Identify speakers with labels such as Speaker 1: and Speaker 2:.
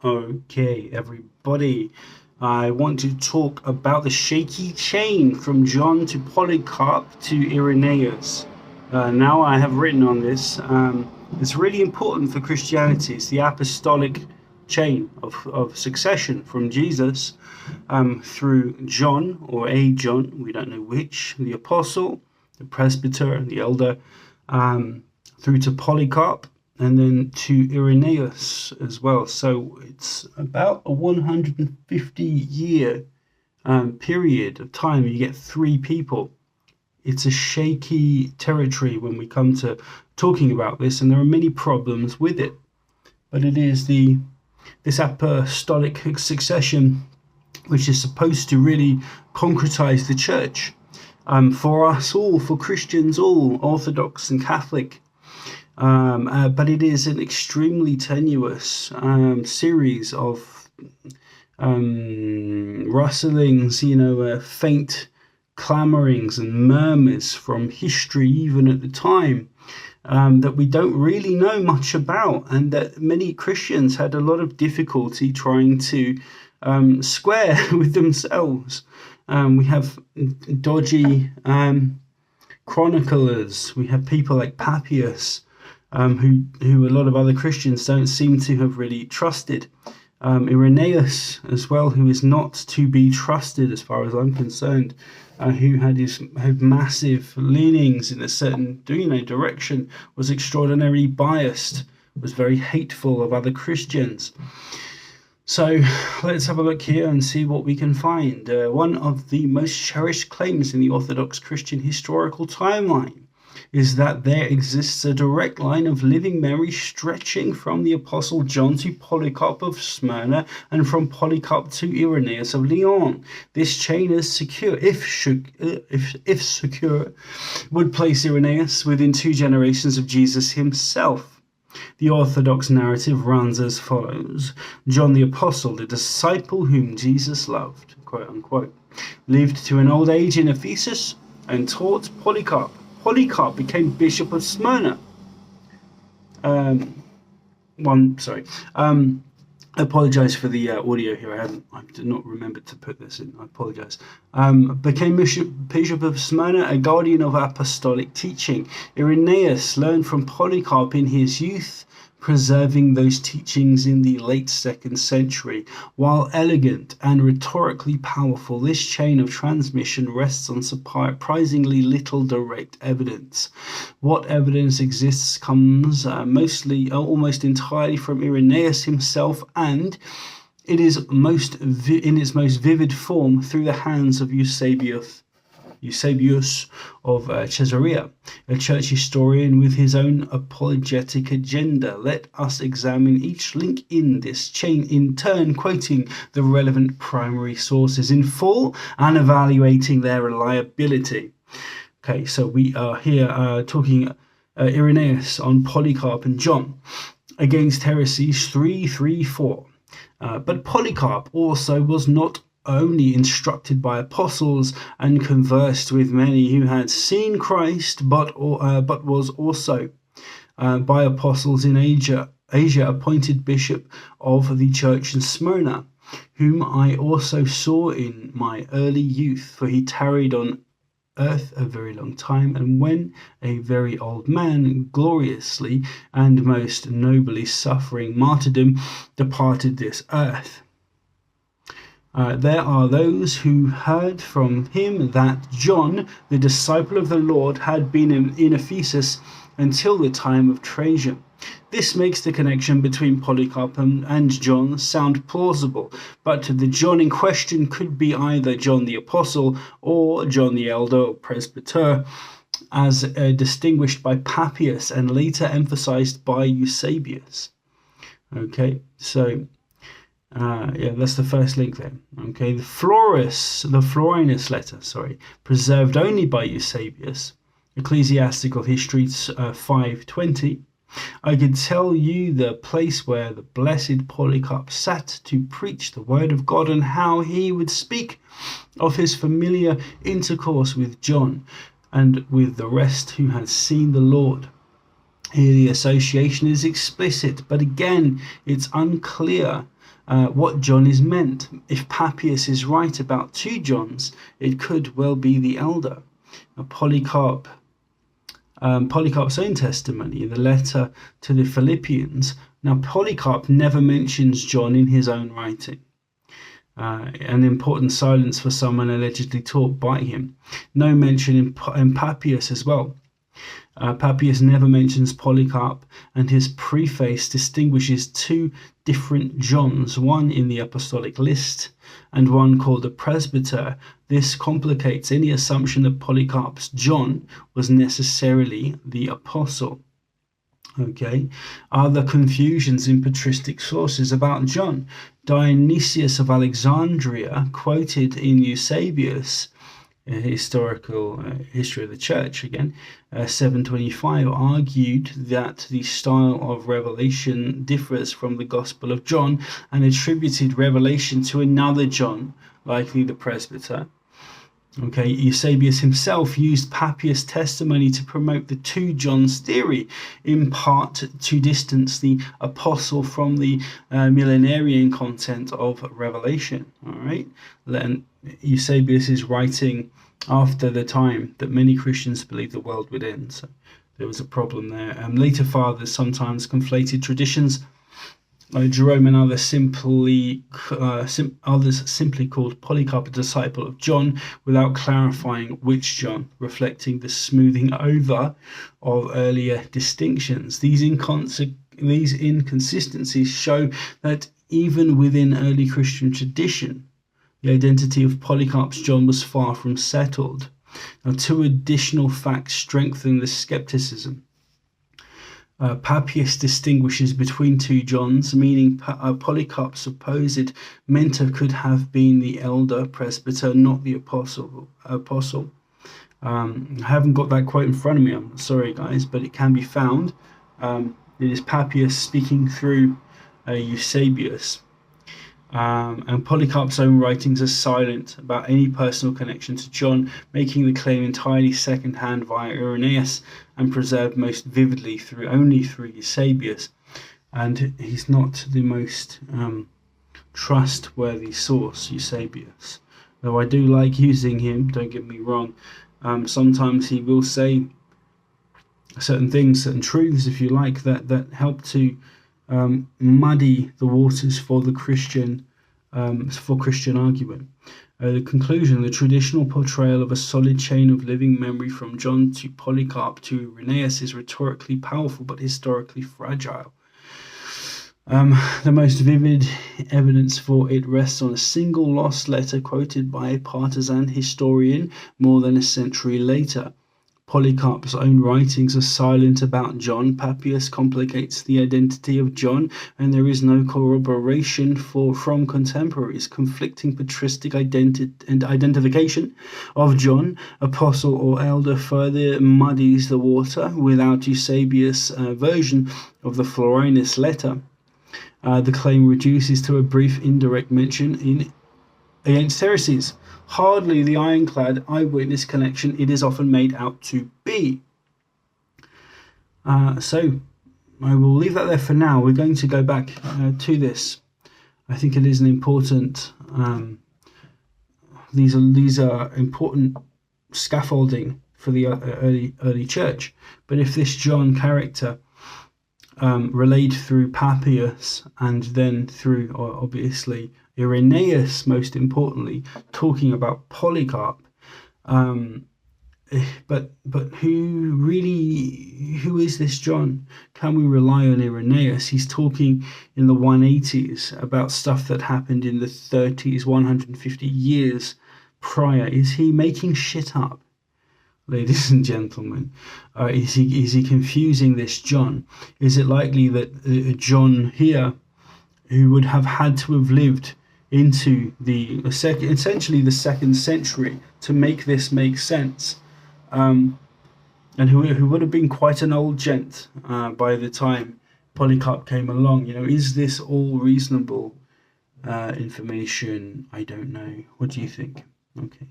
Speaker 1: Okay, everybody, I want to talk about the shaky chain from John to Polycarp to Irenaeus. Now I have written on this. It's really important for Christianity. It's the apostolic chain of succession from Jesus through John, or a John, we don't know which, the apostle, the presbyter, the elder, through to Polycarp, and then to Irenaeus as well. So it's about a 150-year period of time. You get three people. It's a shaky territory when we come to talking about this, and there are many problems with it. But it is this apostolic succession which is supposed to really concretize the church for us all, for Christians all, Orthodox and Catholic. But it is an extremely tenuous series of rustlings, faint clamorings and murmurs from history, even at the time, that we don't really know much about, and that many Christians had a lot of difficulty trying to square with themselves. We have dodgy chroniclers. We have people like Papias, who a lot of other Christians don't seem to have really trusted. Irenaeus as well, who is not to be trusted as far as I'm concerned, who had massive leanings in a certain direction, was extraordinarily biased, was very hateful of other Christians. So let's have a look here and see what we can find. One of the most cherished claims in the Orthodox Christian historical timeline is that there exists a direct line of living memory stretching from the Apostle John to Polycarp of Smyrna and from Polycarp to Irenaeus of Lyon. This chain is secure, if secure, would place Irenaeus within 2 generations of Jesus himself. The Orthodox narrative runs as follows. John the Apostle, the disciple whom Jesus loved, quote unquote, lived to an old age in Ephesus and taught Polycarp. Polycarp became Bishop of Smyrna. I apologize for the audio here. I did not remember to put this in. I apologize. Became Bishop of Smyrna, a guardian of apostolic teaching. Irenaeus learned from Polycarp in his youth, preserving those teachings in the late 2nd century. While elegant and rhetorically powerful, this chain of transmission rests on surprisingly little direct evidence. What evidence exists comes almost entirely from Irenaeus himself, and it is in its most vivid form through the hands of Eusebius of Caesarea, a church historian with his own apologetic agenda. Let us examine each link in this chain in turn, quoting the relevant primary sources in full and evaluating their reliability. Okay, so we are here talking Irenaeus on Polycarp and John against heresies 334. But Polycarp also was not only instructed by apostles and conversed with many who had seen Christ, but was also by apostles in Asia appointed bishop of the church in Smyrna, whom I also saw in my early youth, for he tarried on earth a very long time, and when a very old man, gloriously and most nobly suffering martyrdom, departed this earth. There are those who heard from him that John, the disciple of the Lord, had been in Ephesus until the time of Trajan. This makes the connection between Polycarp and John sound plausible, but the John in question could be either John the Apostle or John the Elder or Presbyter, as distinguished by Papias and later emphasized by Eusebius. Okay, so that's the first link there. Okay, the Florinus letter, preserved only by Eusebius, Ecclesiastical History 520. I could tell you the place where the blessed Polycarp sat to preach the word of God, and how he would speak of his familiar intercourse with John and with the rest who had seen the Lord. Here the association is explicit, but again, it's unclear what John is meant. If Papias is right about 2 Johns, it could well be the elder. Now, Polycarp's own testimony in the letter to the Philippians. Now, Polycarp never mentions John in his own writing. An important silence for someone allegedly taught by him. No mention in Papias as well. Papias never mentions Polycarp, and his preface distinguishes 2 different Johns, one in the Apostolic list and one called a presbyter. This complicates any assumption that Polycarp's John was necessarily the apostle. Okay, other confusions in patristic sources about John. Dionysius of Alexandria, quoted in Eusebius, historical history of the church again, 725, argued that the style of revelation differs from the Gospel of John and attributed revelation to another John, likely the presbyter. Okay, Eusebius himself used Papias' testimony to promote the 2 Johns theory, in part to distance the apostle from the millenarian content of Revelation. All right, and Eusebius is writing after the time that many Christians believed the world would end, so there was a problem there. Later fathers sometimes conflated traditions. Jerome and others simply called Polycarp a disciple of John without clarifying which John, reflecting the smoothing over of earlier distinctions. These inconsistencies show that even within early Christian tradition, the identity of Polycarp's John was far from settled. Now, 2 additional facts strengthen this skepticism. Papias distinguishes between 2 Johns, meaning Polycarp's supposed mentor could have been the elder presbyter, not the apostle. I haven't got that quote in front of me, I'm sorry guys, but it can be found. It is Papias speaking through Eusebius. And Polycarp's own writings are silent about any personal connection to John, making the claim entirely second-hand via Irenaeus and preserved most vividly only through Eusebius. And he's not the most trustworthy source, Eusebius. Though I do like using him, don't get me wrong. Sometimes he will say certain things, certain truths, if you like, that help to muddy the waters for the Christian argument. The conclusion: the traditional portrayal of a solid chain of living memory from John to Polycarp to Irenaeus is rhetorically powerful but historically fragile. The most vivid evidence for it rests on a single lost letter quoted by a partisan historian more than a century later. Polycarp's own writings are silent about John. Papias complicates the identity of John, and there is no corroboration from contemporaries. Conflicting patristic identification of John, apostle or elder, further muddies the water. Without Eusebius' version of the Florinus letter, the claim reduces to a brief indirect mention against heresies. Hardly the ironclad eyewitness connection it is often made out to be. So I will leave that there for now. We're going to go back to this. I think it is an important. These are important scaffolding for the early church. But if this John character relayed through Papias and then through obviously Irenaeus, most importantly, talking about Polycarp, but who is this John? Can we rely on Irenaeus? He's talking in the 180s about stuff that happened in the 30s, 150 years prior. Is he making shit up? Ladies and gentlemen, is he confusing this John? Is it likely that John here, who would have had to have lived into essentially the 2nd century to make this make sense, and who would have been quite an old gent by the time Polycarp came along? Is this all reasonable information? I don't know. What do you think? Okay.